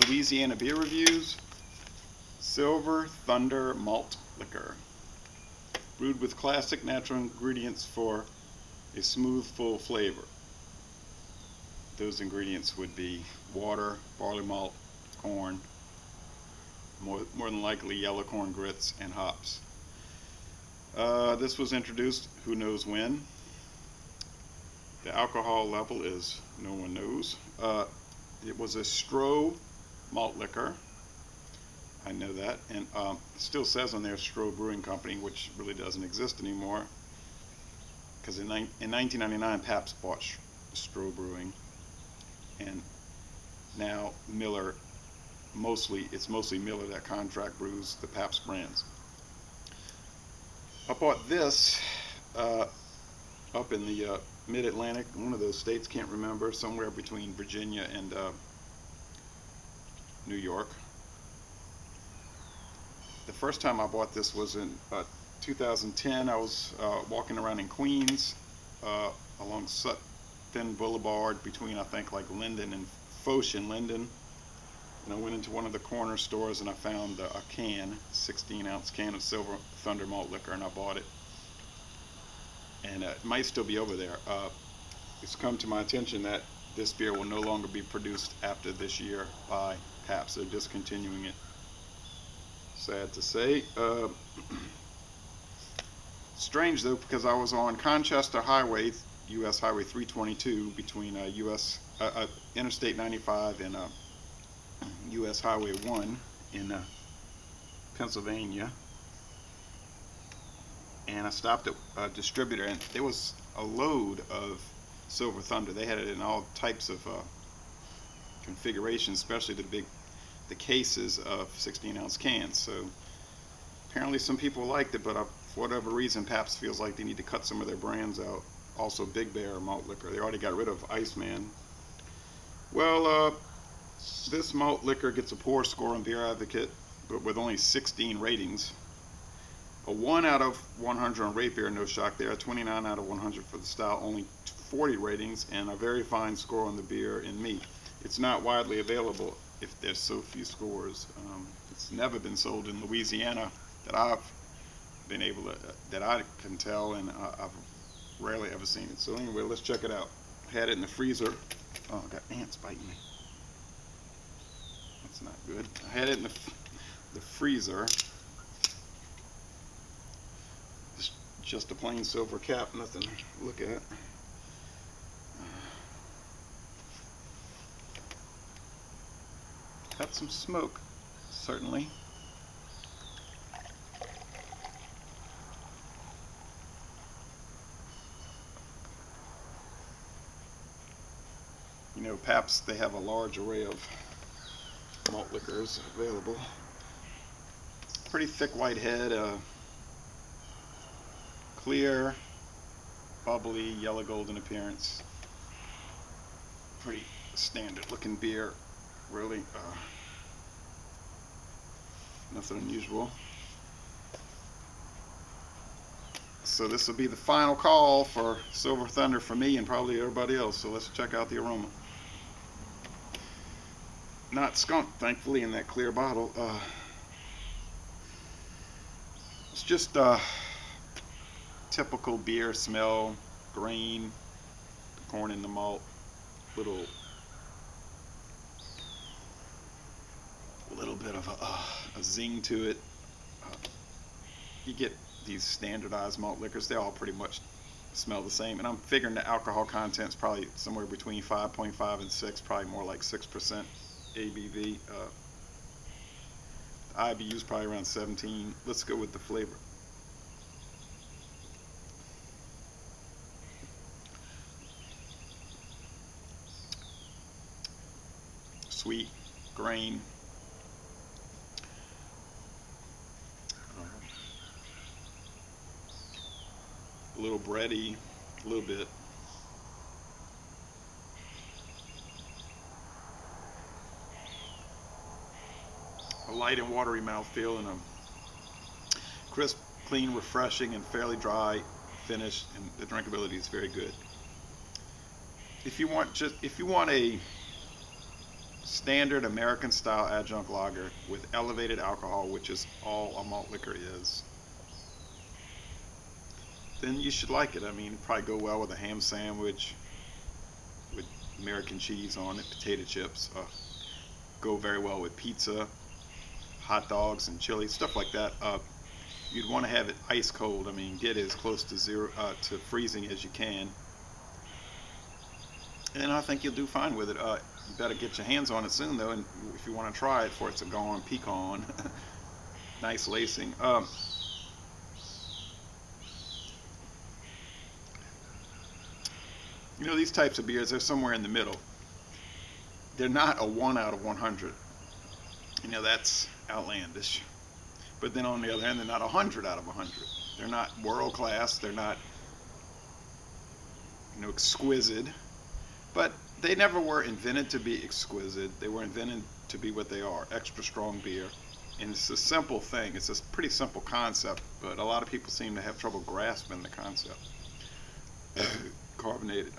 Louisiana beer reviews. Silver Thunder Malt Liquor. Brewed with classic natural ingredients for a smooth, full flavor. Those ingredients would be water, barley malt, corn, more than likely yellow corn grits, and hops. This was introduced who knows when. The alcohol level is no one knows. It was a Stroh malt liquor. I know that, and it still says on there Stroh Brewing Company, which really doesn't exist anymore, because in 1999 Pabst bought Stroh Brewing, and now Miller, it's mostly Miller that contract brews the Pabst brands. I bought this up in the mid-Atlantic, one of those states, can't remember, somewhere between Virginia and New York. The first time I bought this was in 2010. I was walking around in Queens along Sutton Boulevard between, I think, like Linden and Foch and Linden. And I went into one of the corner stores and I found a can, 16-ounce can of Silver Thunder Malt Liquor, and I bought it. And it might still be over there. It's come to my attention that this beer will no longer be produced after this year by Pabst. They're discontinuing it. Sad to say. Strange though, because I was on Conchester Highway, U.S. Highway 322, between Interstate 95 and U.S. Highway 1 in Pennsylvania, and I stopped at a distributor, and there was a load of Silver Thunder. They had it in all types of configurations, especially the cases of 16-ounce cans. So apparently some people liked it, but for whatever reason Pabst feels like they need to cut some of their brands out. Also Big Bear malt liquor, they already got rid of Iceman. Well, this malt liquor gets a poor score on Beer Advocate, but with only 16 ratings. A 1 out of 100 on Rate Beer, no shock there. A 29 out of 100 for the style, only 40 ratings, and a very fine score on the beer in me. It's not widely available if there's so few scores. It's never been sold in Louisiana that I've been able to, that I can tell, and I've rarely ever seen it. So anyway, let's check it out. I had it in the freezer. Oh, I got ants biting me. That's not good. I had it in the freezer. Just a plain silver cap, nothing to look at. Got some smoke, certainly. You know, Pabst, they have a large array of malt liquors available. Pretty thick white head, clear, bubbly, yellow golden appearance. Pretty standard looking beer, really. Nothing unusual. So this will be the final call for Silver Thunder for me and probably everybody else. So let's check out the aroma. Not skunk, thankfully, in that clear bottle. It's just typical beer smell, grain, the corn in the malt, little bit of a zing to it. You get these standardized malt liquors, they all pretty much smell the same, and I'm figuring the alcohol content's probably somewhere between 5.5 and 6, probably more like 6% ABV. The IBU's probably around 17. Let's go with the flavor. Sweet, grain, a little bready, a little bit. A light and watery mouthfeel and a crisp, clean, refreshing, and fairly dry finish, and the drinkability is very good. If you want a standard American style adjunct lager with elevated alcohol, which is all a malt liquor is, then you should like it. I mean, it'd probably go well with a ham sandwich with American cheese on it, potato chips. Go very well with pizza, hot dogs, and chili, stuff like that. You'd want to have it ice cold. I mean, get as close to zero to freezing as you can, and I think you'll do fine with it. You better get your hands on it soon, though, and if you want to try it, for it's a gone pecan, nice lacing. You know, these types of beers, they're somewhere in the middle. They're not a 1 out of 100. You know, that's outlandish. But then on the other hand, they're not 100 out of 100. They're not world class. They're not, exquisite. But they never were invented to be exquisite. They were invented to be what they are, extra strong beer. And it's a simple thing. It's a pretty simple concept, but a lot of people seem to have trouble grasping the concept. Carbonated.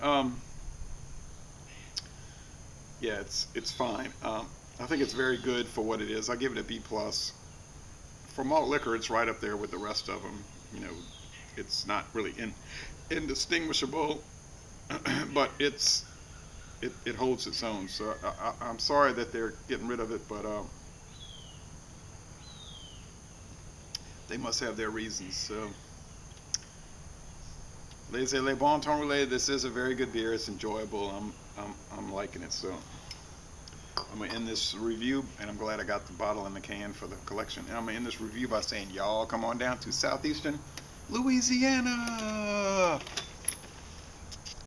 Yeah, it's fine. I think it's very good for what it is. I give it a B+. For malt liquor, it's right up there with the rest of them. You know, it's not really indistinguishable, but it holds its own. So I'm sorry that they're getting rid of it, but they must have their reasons. So, les bon temps roulés. This is a very good beer. It's enjoyable. I'm liking it. So I'm gonna end this review, and I'm glad I got the bottle and the can for the collection. And I'm gonna end this review by saying, y'all come on down to southeastern Louisiana.